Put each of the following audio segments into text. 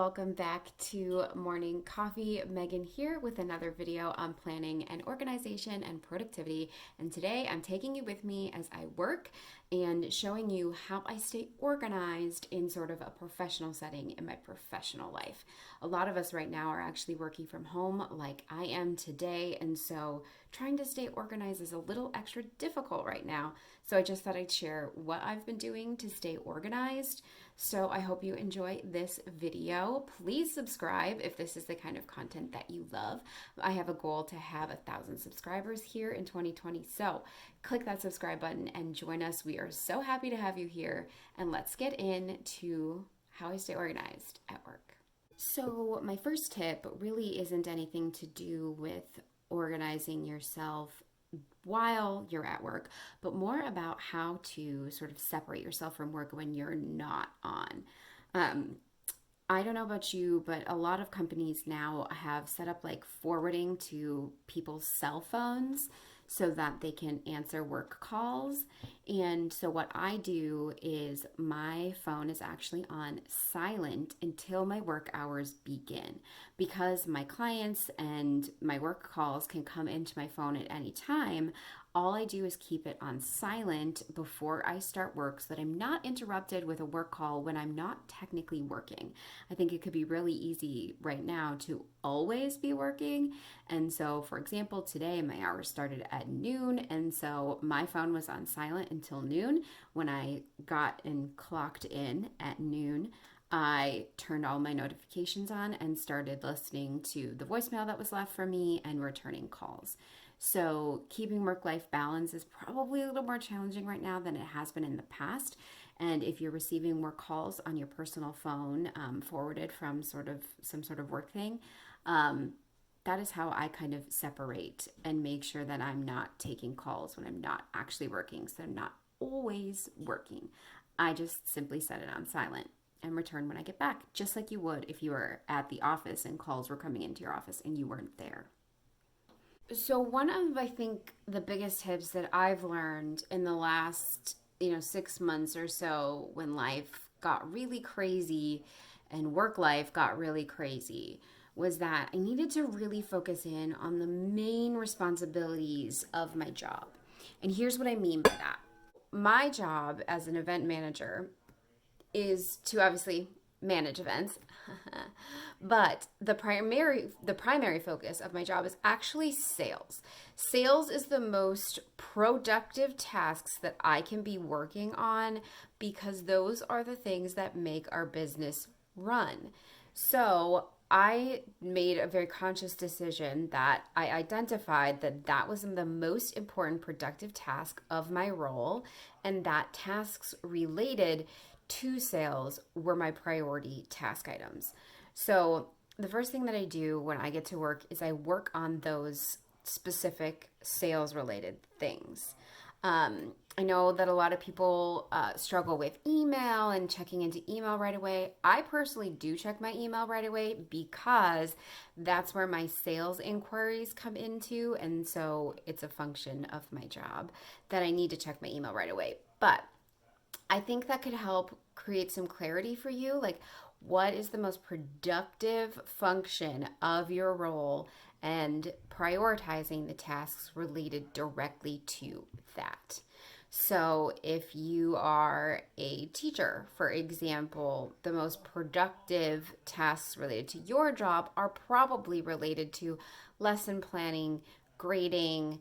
welcome back to Morning Coffee. Megan here with another video on planning and organization and productivity. And today I'm taking you with me as I work and showing you how I stay organized in sort of a professional setting in my professional life. A lot of us right now are actually working from home like I am today, and so trying to stay organized is a little extra difficult right now. So I just thought I'd share what I've been doing to stay organized. So I hope you enjoy this video. Please subscribe if this is the kind of content that you love. I have a goal to have 1,000 subscribers here in 2020. So click that subscribe button and join us. We are so happy to have you here. And let's get into how I stay organized at work. So my first tip really isn't anything to do with organizing yourself while you're at work, but more about how to sort of separate yourself from work when you're not on. I don't know about you, but a lot of companies now have set up like forwarding to people's cell phones so that they can answer work calls. And so what I do is my phone is actually on silent until my work hours begin, because my clients and my work calls can come into my phone at any time. All I do is keep it on silent before I start work so that I'm not interrupted with a work call when I'm not technically working. I think it could be really easy right now to always be working. And so, for example, today my hours started at noon, and so my phone was on silent until noon. When I got and clocked in at noon, I turned all my notifications on and started listening to the voicemail that was left for me and returning calls. So keeping work-life balance is probably a little more challenging right now than it has been in the past. And if you're receiving work calls on your personal phone, forwarded from some sort of work thing, that is how I kind of separate and make sure that I'm not taking calls when I'm not actually working. So I'm not always working. I just simply set it on silent and return when I get back, just like you would if you were at the office and calls were coming into your office and you weren't there. So one of, I think, the biggest tips that I've learned in the last, 6 months or so, when life got really crazy and work life got really crazy, was that I needed to really focus in on the main responsibilities of my job. And here's what I mean by that. My job as an event manager is to obviously manage events. But the primary focus of my job is actually sales. Sales is the most productive tasks that I can be working on, because those are the things that make our business run. So I made a very conscious decision that I identified that that was the most important productive task of my role, and that tasks related to sales were my priority task items. So the first thing that I do when I get to work is I work on those specific sales related things. I know that a lot of people struggle with email and checking into email right away. I personally do check my email right away because that's where my sales inquiries come into. And so it's a function of my job that I need to check my email right away. But I think that could help create some clarity for you. Like, what is the most productive function of your role, and prioritizing the tasks related directly to that. So if you are a teacher, for example, the most productive tasks related to your job are probably related to lesson planning, grading,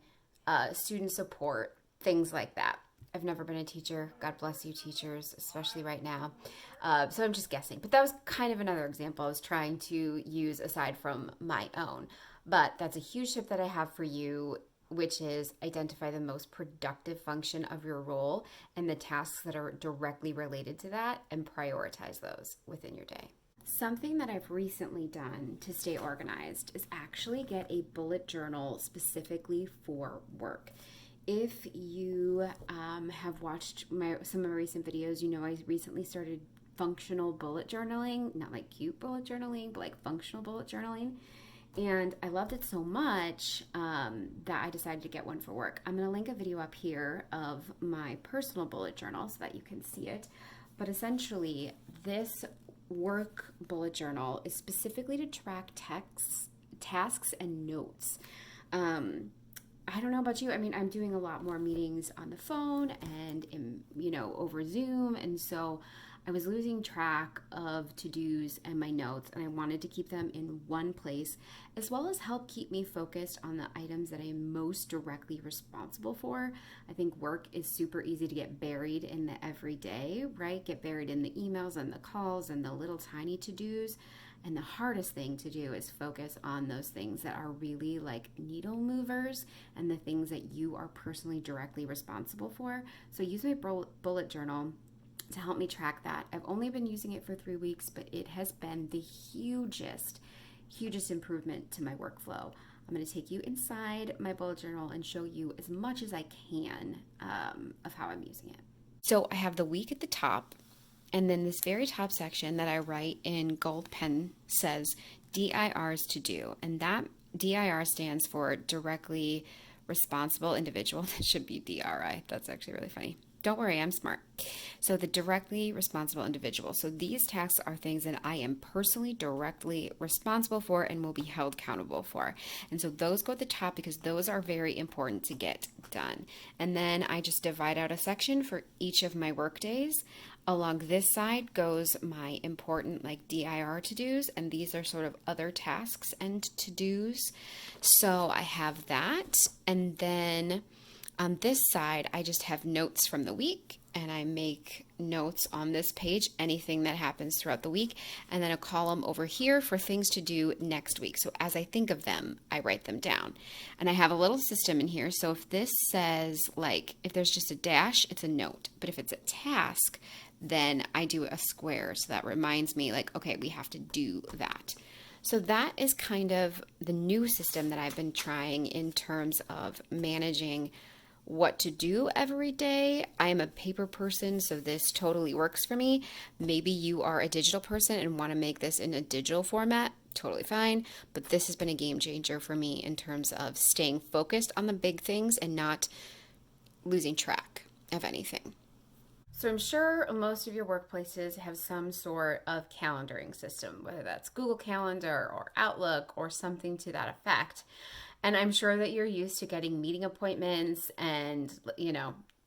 student support, things like that. I've never been a teacher. God bless you, teachers, especially right now. So I'm just guessing. But that was kind of another example I was trying to use aside from my own. But that's a huge tip that I have for you, which is identify the most productive function of your role and the tasks that are directly related to that, and prioritize those within your day. Something that I've recently done to stay organized is actually get a bullet journal specifically for work. If you have watched some of my recent videos, you know I recently started functional bullet journaling, not like cute bullet journaling, but like functional bullet journaling. And I loved it so much that I decided to get one for work. I'm going to link a video up here of my personal bullet journal so that you can see it. But essentially, this work bullet journal is specifically to track tasks and notes. I don't know about you. I mean, I'm doing a lot more meetings on the phone and over Zoom. And so I was losing track of to-dos and my notes, and I wanted to keep them in one place, as well as help keep me focused on the items that I am most directly responsible for. I think work is super easy to get buried in the everyday, right? Get buried in the emails and the calls and the little tiny to-dos. And the hardest thing to do is focus on those things that are really like needle movers and the things that you are personally directly responsible for. So use my bullet journal to help me track that. I've only been using it for 3 weeks, but it has been the hugest improvement to my workflow. I'm going to take you inside my bullet journal and show you as much as I can of how I'm using it. So I have the week at the top, and then this very top section that I write in gold pen says DIRs to do. And that DIR stands for directly responsible individual. That should be DRI. That's actually really funny. Don't worry, I'm smart. So the directly responsible individual. So these tasks are things that I am personally directly responsible for and will be held accountable for. And so those go at the top because those are very important to get done. And then I just divide out a section for each of my work days. Along this side goes my important like DIR to-dos, and these are sort of other tasks and to-dos. So I have that, and then on this side, I just have notes from the week, and I make notes on this page, anything that happens throughout the week, and then a column over here for things to do next week. So as I think of them, I write them down. And I have a little system in here. So if this says, like, if there's just a dash, it's a note. But if it's a task, then I do a square. So that reminds me, like, okay, we have to do that. So that is kind of the new system that I've been trying in terms of managing what to do every day. I am a paper person, so this totally works for me. Maybe you are a digital person and want to make this in a digital format. Totally fine. But this has been a game changer for me in terms of staying focused on the big things and not losing track of anything. So I'm sure most of your workplaces have some sort of calendaring system, whether that's Google Calendar or Outlook or something to that effect. And I'm sure that you're used to getting meeting appointments and,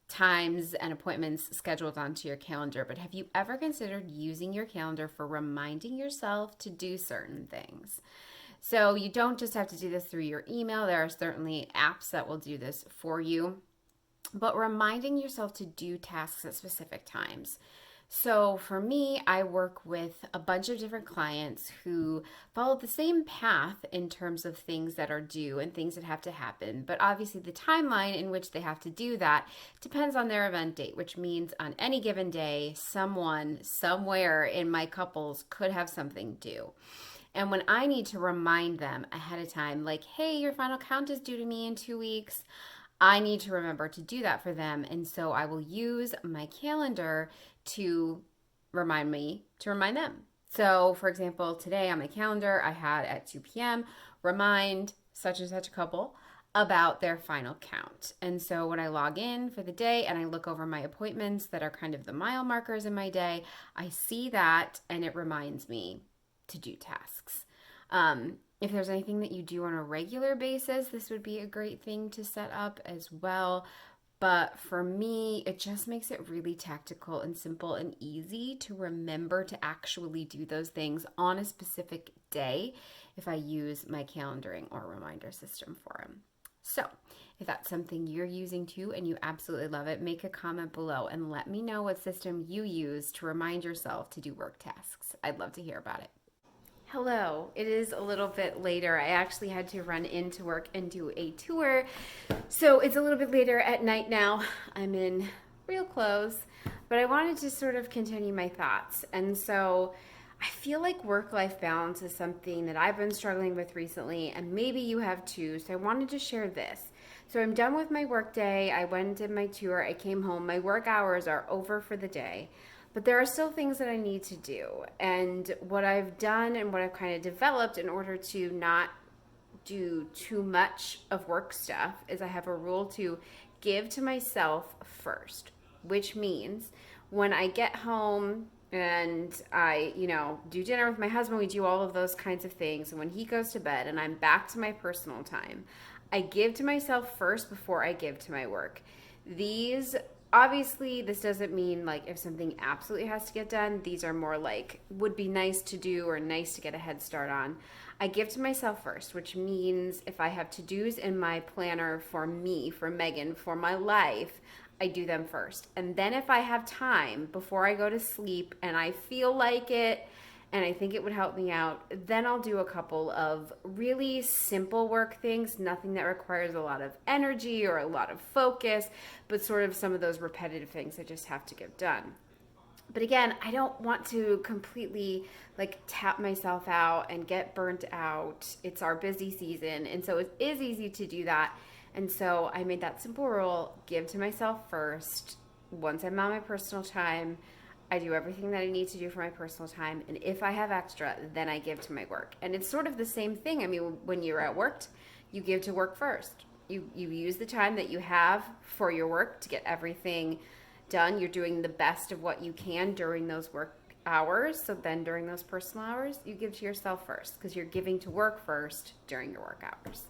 times and appointments scheduled onto your calendar. But have you ever considered using your calendar for reminding yourself to do certain things? So you don't just have to do this through your email. There are certainly apps that will do this for you. But reminding yourself to do tasks at specific times. So for me, I work with a bunch of different clients who follow the same path in terms of things that are due and things that have to happen. But obviously the timeline in which they have to do that depends on their event date, which means on any given day, someone somewhere in my couples could have something due. And when I need to remind them ahead of time, like, hey, your final count is due to me in 2 weeks, I need to remember to do that for them. And so I will use my calendar to remind them. So for example, today on my calendar, I had at 2 p.m. remind such and such a couple about their final count. And so when I log in for the day and I look over my appointments that are kind of the mile markers in my day, I see that and it reminds me to do tasks. If there's anything that you do on a regular basis, this would be a great thing to set up as well. But for me, it just makes it really tactical and simple and easy to remember to actually do those things on a specific day if I use my calendaring or reminder system for them. So if that's something you're using too and you absolutely love it, make a comment below and let me know what system you use to remind yourself to do work tasks. I'd love to hear about it. Hello, it is a little bit later. I actually had to run into work and do a tour. So it's a little bit later at night now. I'm in real clothes, but I wanted to sort of continue my thoughts. And so I feel like work-life balance is something that I've been struggling with recently, and maybe you have too. So I wanted to share this. So I'm done with my work day. I went and did my tour. I came home. My work hours are over for the day. But there are still things that I need to do. And what I've done and what I've kind of developed in order to not do too much of work stuff is I have a rule to give to myself first, which means when I get home, and I, do dinner with my husband. We do all of those kinds of things. And when he goes to bed and I'm back to my personal time, I give to myself first before I give to my work. These, obviously, this doesn't mean like if something absolutely has to get done. These are more like would be nice to do or nice to get a head start on. I give to myself first, which means if I have to dos in my planner for me, for Megan, for my life, I do them first. And then if I have time before I go to sleep and I feel like it and I think it would help me out, then I'll do a couple of really simple work things, nothing that requires a lot of energy or a lot of focus, but sort of some of those repetitive things I just have to get done. But again, I don't want to completely like tap myself out and get burnt out. It's our busy season, and so it is easy to do that. And so I made that simple rule: give to myself first. Once I'm on my personal time, I do everything that I need to do for my personal time, and if I have extra, then I give to my work. And it's sort of the same thing. I mean, when you're at work, you give to work first. You use the time that you have for your work to get everything done. You're doing the best of what you can during those work hours. So then during those personal hours, you give to yourself first because you're giving to work first during your work hours.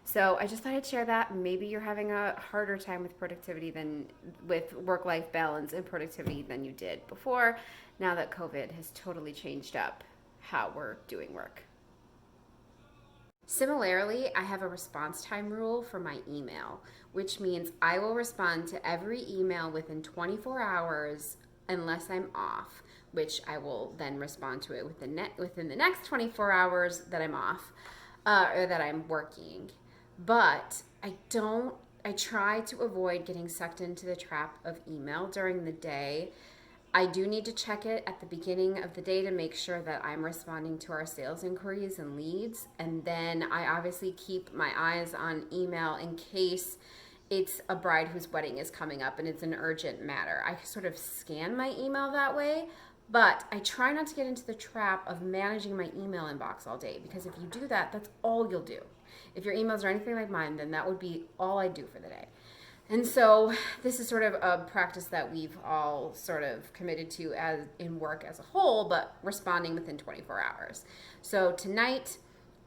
So I just thought I'd share that. Maybe you're having a harder time with productivity than with work-life balance and productivity than you did before, now that COVID has totally changed up how we're doing work. Similarly, I have a response time rule for my email, which means I will respond to every email within 24 hours unless I'm off, which I will then respond to it within the next 24 hours that I'm off or that I'm working. But I try to avoid getting sucked into the trap of email during the day. I do need to check it at the beginning of the day to make sure that I'm responding to our sales inquiries and leads. And then I obviously keep my eyes on email in case it's a bride whose wedding is coming up and it's an urgent matter. I sort of scan my email that way, but I try not to get into the trap of managing my email inbox all day, because if you do that, that's all you'll do. If your emails are anything like mine, then that would be all I do for the day. And so this is sort of a practice that we've all sort of committed to as in work as a whole, but responding within 24 hours. So tonight,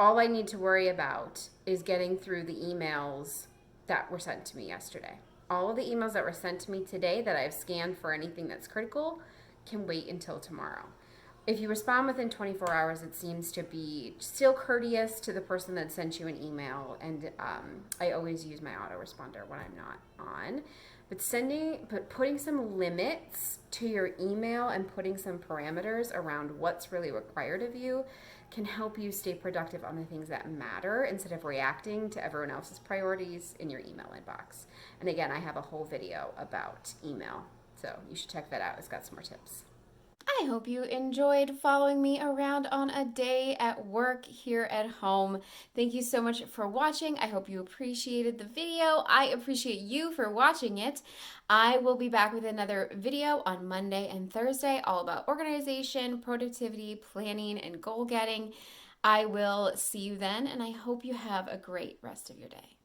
all I need to worry about is getting through the emails that were sent to me yesterday. All of the emails that were sent to me today that I've scanned for anything that's critical can wait until tomorrow. If you respond within 24 hours, it seems to be still courteous to the person that sent you an email. And I always use my autoresponder when I'm not on. But putting some limits to your email and putting some parameters around what's really required of you can help you stay productive on the things that matter instead of reacting to everyone else's priorities in your email inbox. And again, I have a whole video about email, so you should check that out. It's got some more tips. I hope you enjoyed following me around on a day at work here at home. Thank you so much for watching. I hope you appreciated the video. I appreciate you for watching it. I will be back with another video on Monday and Thursday, all about organization, productivity, planning, and goal getting. I will see you then, and I hope you have a great rest of your day.